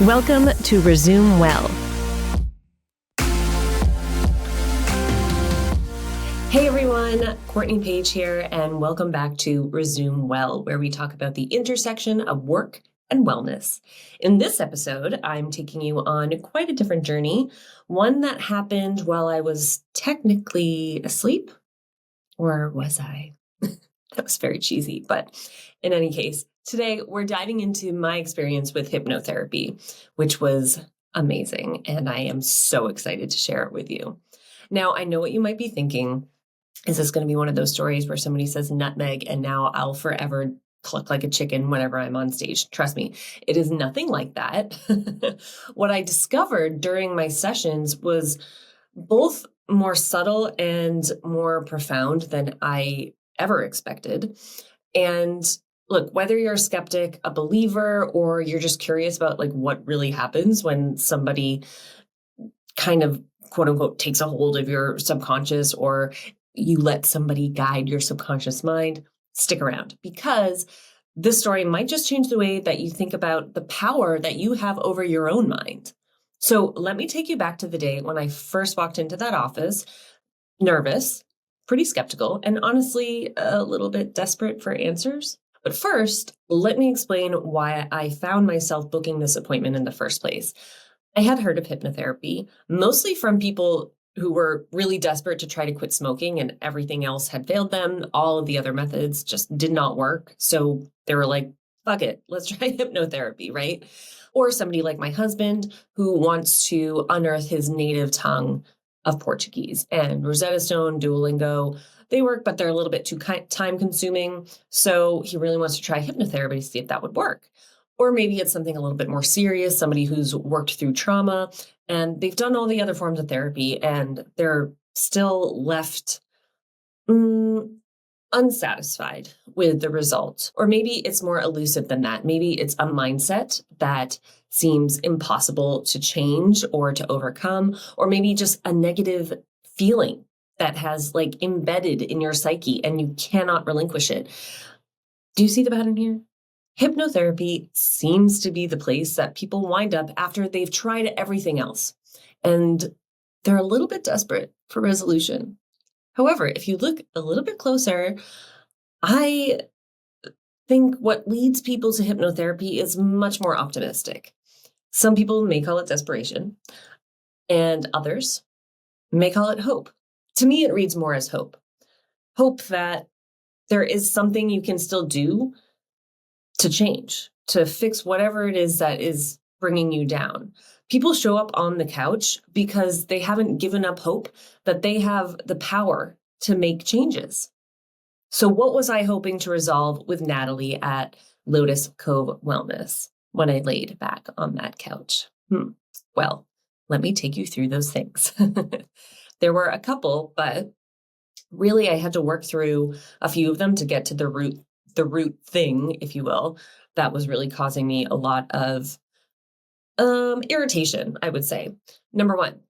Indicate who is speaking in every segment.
Speaker 1: Welcome to Resume Well. Hey everyone, Courtney Page here, and welcome back to Resume Well, where we talk about the intersection of work and wellness. In this episode, I'm taking you on quite a different journey, one that happened while I was technically asleep. Or was I? That was very cheesy, but in any case, today we're diving into my experience with hypnotherapy, which was amazing, and I am so excited to share it with you. Now, I know what you might be thinking. Is this going to be one of those stories where somebody says nutmeg and now I'll forever cluck like a chicken whenever I'm on stage? Trust me, it is nothing like that. What I discovered during my sessions was both more subtle and more profound than I ever expected. And look, whether you're a skeptic, a believer, or you're just curious about like what really happens when somebody kind of quote unquote takes a hold of your subconscious, or you let somebody guide your subconscious mind, stick around, because this story might just change the way that you think about the power that you have over your own mind. So let me take you back to the day when I first walked into that office, nervous, pretty skeptical, and honestly, a little bit desperate for answers. But first, let me explain why I found myself booking this appointment in the first place. I had heard of hypnotherapy, mostly from people who were really desperate to try to quit smoking and everything else had failed them. All of the other methods just did not work. So they were like, fuck it, let's try hypnotherapy, right? Or somebody like my husband who wants to unearth his native tongue of Portuguese. And Rosetta Stone, Duolingo, they work, but they're a little bit too time consuming. So he really wants to try hypnotherapy to see if that would work. Or maybe it's something a little bit more serious, somebody who's worked through trauma and they've done all the other forms of therapy and they're still left unsatisfied with the result. Or maybe it's more elusive than that. Maybe it's a mindset that seems impossible to change or to overcome, or maybe just a negative feeling that has like embedded in your psyche and you cannot relinquish it. Do you see the pattern here? Hypnotherapy seems to be the place that people wind up after they've tried everything else, and they're a little bit desperate for resolution. However, if you look a little bit closer, I think what leads people to hypnotherapy is much more optimistic. Some people may call it desperation, and others may call it hope. To me, it reads more as hope. Hope that there is something you can still do to change, to fix whatever it is that is bringing you down. People show up on the couch because they haven't given up hope that they have the power to make changes. So what was I hoping to resolve with Natalie at Lotus Cove Wellness when I laid back on that couch? Well, let me take you through those things. There were a couple, but really I had to work through a few of them to get to the root thing, if you will, that was really causing me a lot of irritation, I would say. Number one,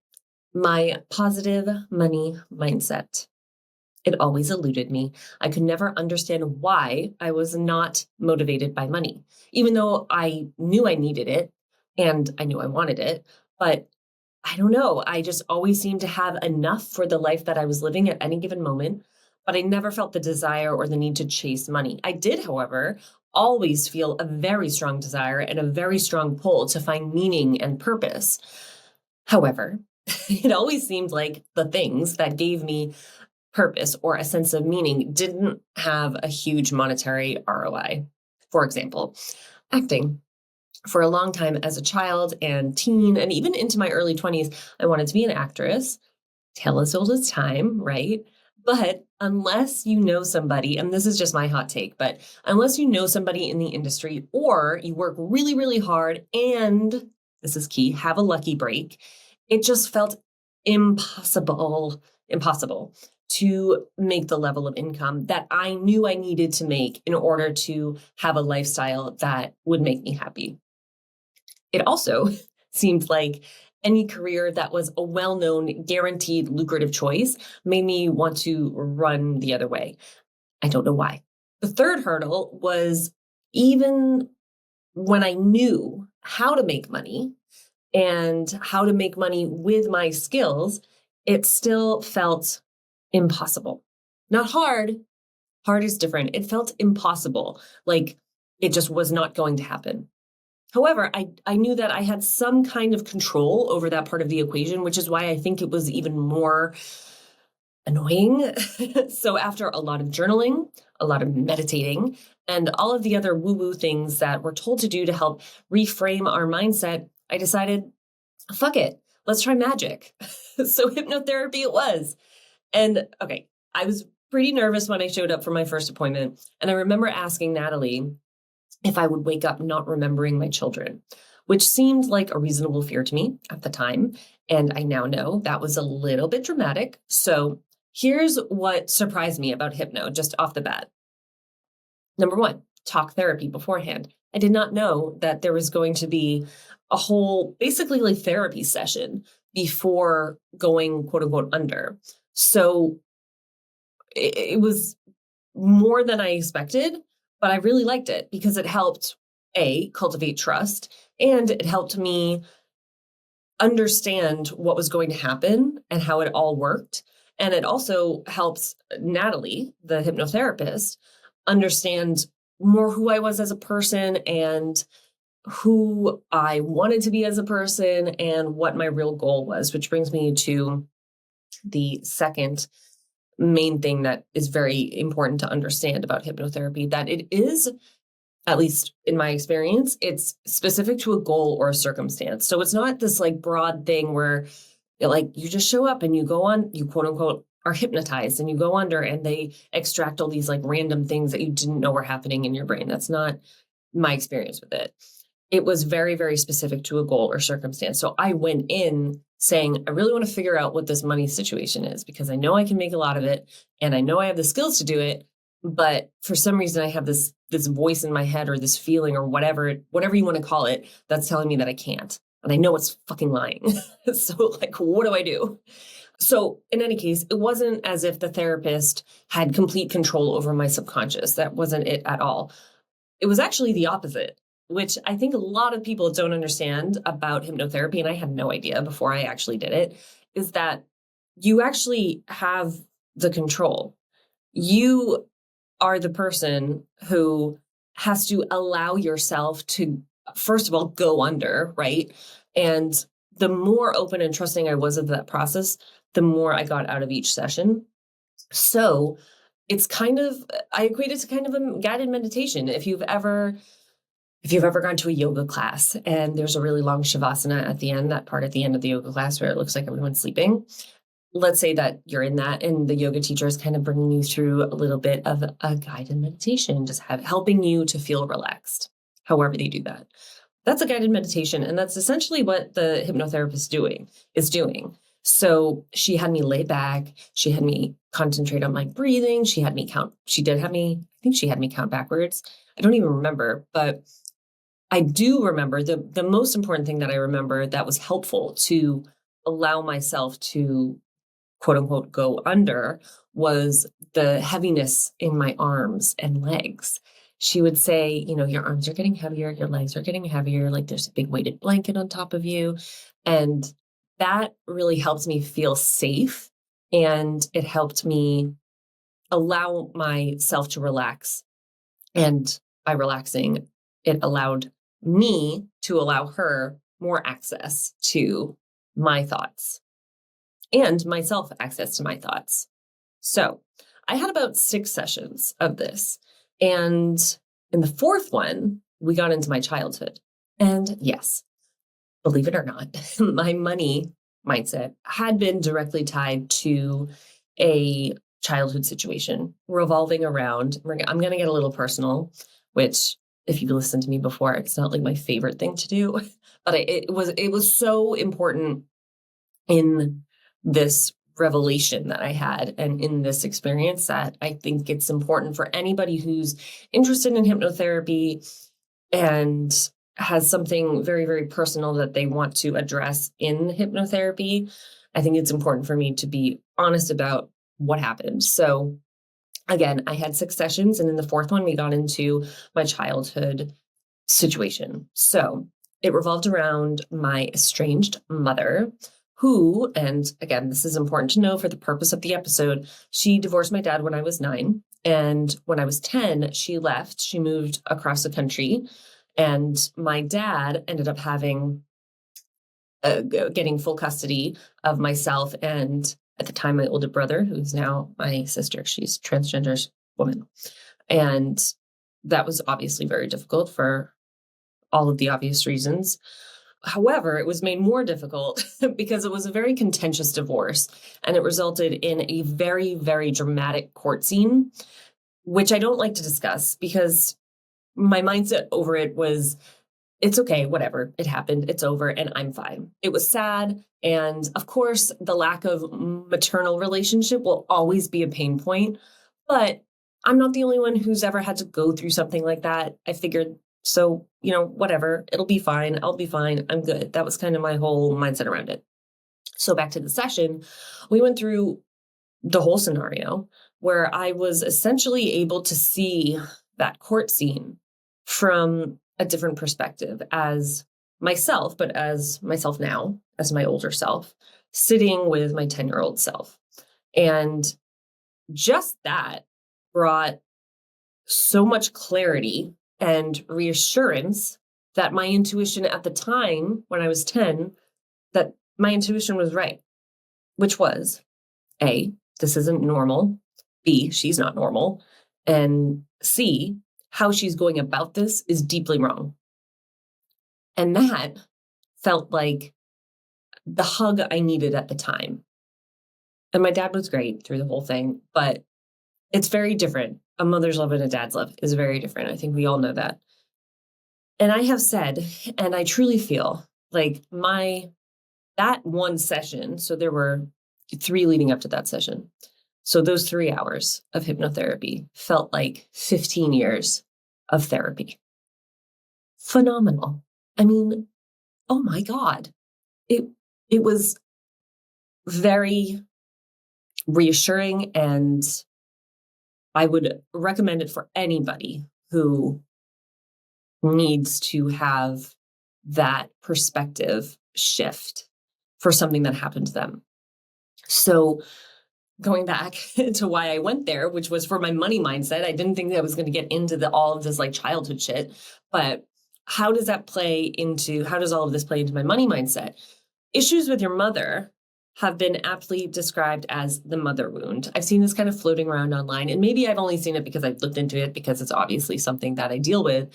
Speaker 1: my positive money mindset. It always eluded me. I could never understand why I was not motivated by money, even though I knew I needed it and I knew I wanted it. But I don't know. I just always seemed to have enough for the life that I was living at any given moment, but I never felt the desire or the need to chase money. I did, however, always feel a very strong desire and a very strong pull to find meaning and purpose. However, it always seemed like the things that gave me purpose or a sense of meaning didn't have a huge monetary ROI. For example, acting. For a long time as a child and teen, and even into my early 20s, I wanted to be an actress. Tale as old as time, right? But unless you know somebody, and this is just my hot take, but unless you know somebody in the industry or you work really, really hard and, this is key, have a lucky break, it just felt impossible to make the level of income that I knew I needed to make in order to have a lifestyle that would make me happy. It also seemed like any career that was a well-known, guaranteed, lucrative choice made me want to run the other way. I don't know why. The third hurdle was even when I knew how to make money and how to make money with my skills, it still felt impossible. Not hard. Hard is different. It felt impossible. Like it just was not going to happen. However, I knew that I had some kind of control over that part of the equation, which is why I think it was even more annoying. So after a lot of journaling, a lot of meditating, and all of the other woo-woo things that we're told to do to help reframe our mindset, I decided, fuck it, let's try magic. So hypnotherapy it was. And okay, I was pretty nervous when I showed up for my first appointment. And I remember asking Natalie if I would wake up not remembering my children, which seemed like a reasonable fear to me at the time. And I now know that was a little bit dramatic. So here's what surprised me about hypno just off the bat. Number one, talk therapy beforehand. I did not know that there was going to be a whole, basically like therapy session before going quote unquote under. So it was more than I expected, but I really liked it because it helped cultivate trust, and it helped me understand what was going to happen and how it all worked. And it also helps Natalie, the hypnotherapist, understand more who I was as a person and who I wanted to be as a person and what my real goal was, which brings me to the second main thing that is very important to understand about hypnotherapy, that it is, at least in my experience, it's specific to a goal or a circumstance. So it's not this like broad thing where like you just show up and you go on, you quote unquote are hypnotized and you go under and they extract all these like random things that you didn't know were happening in your brain. That's not my experience with it. It was very, very specific to a goal or circumstance. So I went in saying, I really want to figure out what this money situation is because I know I can make a lot of it and I know I have the skills to do it. But for some reason, I have this voice in my head or this feeling or whatever you want to call it, that's telling me that I can't. And I know it's fucking lying. So like, what do I do? So in any case, it wasn't as if the therapist had complete control over my subconscious. That wasn't it at all. It was actually the opposite, which I think a lot of people don't understand about hypnotherapy, and I had no idea before I actually did it, is that you actually have the control. You are the person who has to allow yourself to, first of all, go under, right? And the more open and trusting I was of that process, the more I got out of each session. So it's kind of, I equate it to kind of a guided meditation. If you've ever gone to a yoga class and there's a really long shavasana at the end, that part at the end of the yoga class where it looks like everyone's sleeping, let's say that you're in that and the yoga teacher is kind of bringing you through a little bit of a guided meditation, just helping you to feel relaxed, however they do that. That's a guided meditation. And that's essentially what the hypnotherapist is doing. So she had me lay back. She had me concentrate on my breathing. She had me count. I think she had me count backwards. I don't even remember, but I do remember the most important thing that I remember that was helpful to allow myself to quote unquote go under was the heaviness in my arms and legs. She would say, your arms are getting heavier, your legs are getting heavier, like there's a big weighted blanket on top of you. And that really helped me feel safe. And it helped me allow myself to relax. And by relaxing, it allowed me to allow her more access to my thoughts and myself access to my thoughts. So I had about 6 sessions of this. And in the 4th one, we got into my childhood. And yes, believe it or not, my money mindset had been directly tied to a childhood situation revolving around, I'm going to get a little personal, which if you've listened to me before, it's not like my favorite thing to do, but it was so important in this revelation that I had and in this experience that I think it's important for anybody who's interested in hypnotherapy and has something very, very personal that they want to address in hypnotherapy. I think it's important for me to be honest about what happened. So again, I had 6 sessions, and in the 4th one, we got into my childhood situation. So it revolved around my estranged mother, who, and again, this is important to know for the purpose of the episode, she divorced my dad when I was 9. And when I was 10, she left. She moved across the country. And my dad ended up getting full custody of myself and, at the time, my older brother, who's now my sister. She's a transgender woman. And that was obviously very difficult for all of the obvious reasons. However, it was made more difficult because it was a very contentious divorce, and it resulted in a very, very dramatic court scene, which I don't like to discuss because my mindset over it was, it's okay, whatever, it happened, it's over, and I'm fine. It was sad. And of course, the lack of maternal relationship will always be a pain point, but I'm not the only one who's ever had to go through something like that. I figured, so, whatever, it'll be fine. I'll be fine. I'm good. That was kind of my whole mindset around it. So back to the session, we went through the whole scenario where I was essentially able to see that court scene from a different perspective as myself, but as myself now, as my older self, sitting with my 10-year-old self. And just that brought so much clarity and reassurance that my intuition at the time, when I was 10, that my intuition was right, which was A, this isn't normal. B, she's not normal. And C, how she's going about this is deeply wrong. And that felt like the hug I needed at the time. And my dad was great through the whole thing, but it's very different. A mother's love and a dad's love is very different. I think we all know that. And I have said, and I truly feel like that one session, so there were 3 leading up to that session. So those 3 hours of hypnotherapy felt like 15 years of therapy. Phenomenal. I mean, oh my God. It was very reassuring, and I would recommend it for anybody who needs to have that perspective shift for something that happened to them. So going back to why I went there, which was for my money mindset, I didn't think that I was going to get into all of this like childhood shit, but how does all of this play into my money mindset? Issues with your mother have been aptly described as the mother wound. I've seen this kind of floating around online, and maybe I've only seen it because I've looked into it because it's obviously something that I deal with.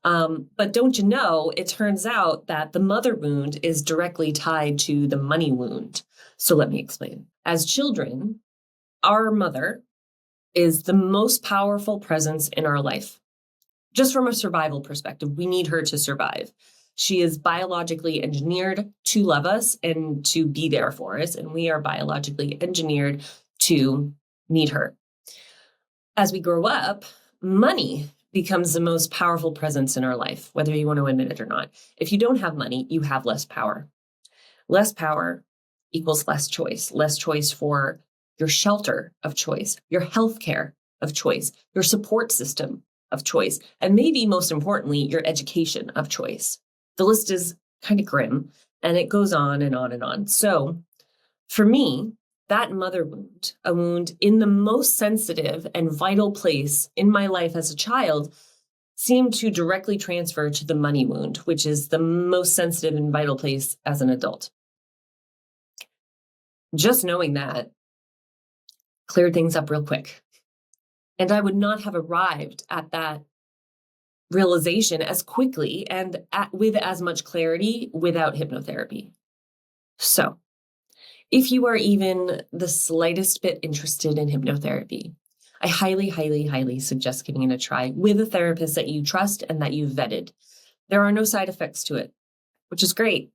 Speaker 1: But don't you know, it turns out that the mother wound is directly tied to the money wound. So let me explain. As children, our mother is the most powerful presence in our life. Just from a survival perspective, we need her to survive. She is biologically engineered to love us and to be there for us, and we are biologically engineered to need her. As we grow up, money becomes the most powerful presence in our life, whether you want to admit it or not. If you don't have money, you have less power. Less power equals less choice for your shelter of choice, your healthcare of choice, your support system of choice, and maybe most importantly, your education of choice. The list is kind of grim, and it goes on and on and on. So for me, that mother wound, a wound in the most sensitive and vital place in my life as a child, seemed to directly transfer to the money wound, which is the most sensitive and vital place as an adult. Just knowing that cleared things up real quick. And I would not have arrived at that realization as quickly and with as much clarity without hypnotherapy. So, if you are even the slightest bit interested in hypnotherapy, I highly, highly, highly suggest giving it a try with a therapist that you trust and that you've vetted. There are no side effects to it, which is great.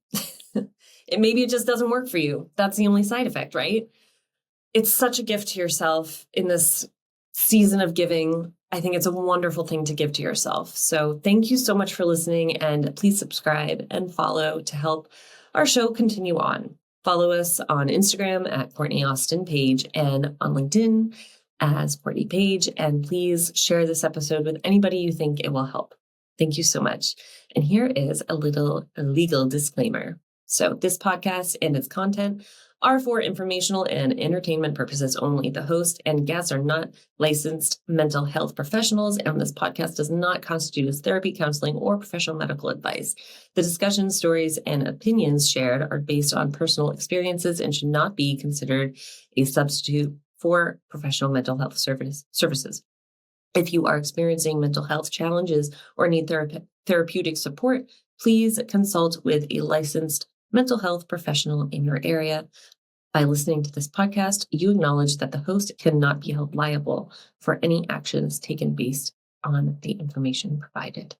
Speaker 1: Maybe it just doesn't work for you. That's the only side effect, right? It's such a gift to yourself in this season of giving. I think it's a wonderful thing to give to yourself. So thank you so much for listening, and please subscribe and follow to help our show continue on. Follow us on Instagram at Courtney Austin Page and on LinkedIn as Courtney Page. And please share this episode with anybody you think it will help. Thank you so much. And here is a little legal disclaimer. So, this podcast and its content are for informational and entertainment purposes only. The host and guests are not licensed mental health professionals, and this podcast does not constitute as therapy, counseling, or professional medical advice. The discussions, stories, and opinions shared are based on personal experiences and should not be considered a substitute for professional mental health services. If you are experiencing mental health challenges or need therapeutic support, please consult with a licensed mental health professional in your area. By listening to this podcast, you acknowledge that the host cannot be held liable for any actions taken based on the information provided.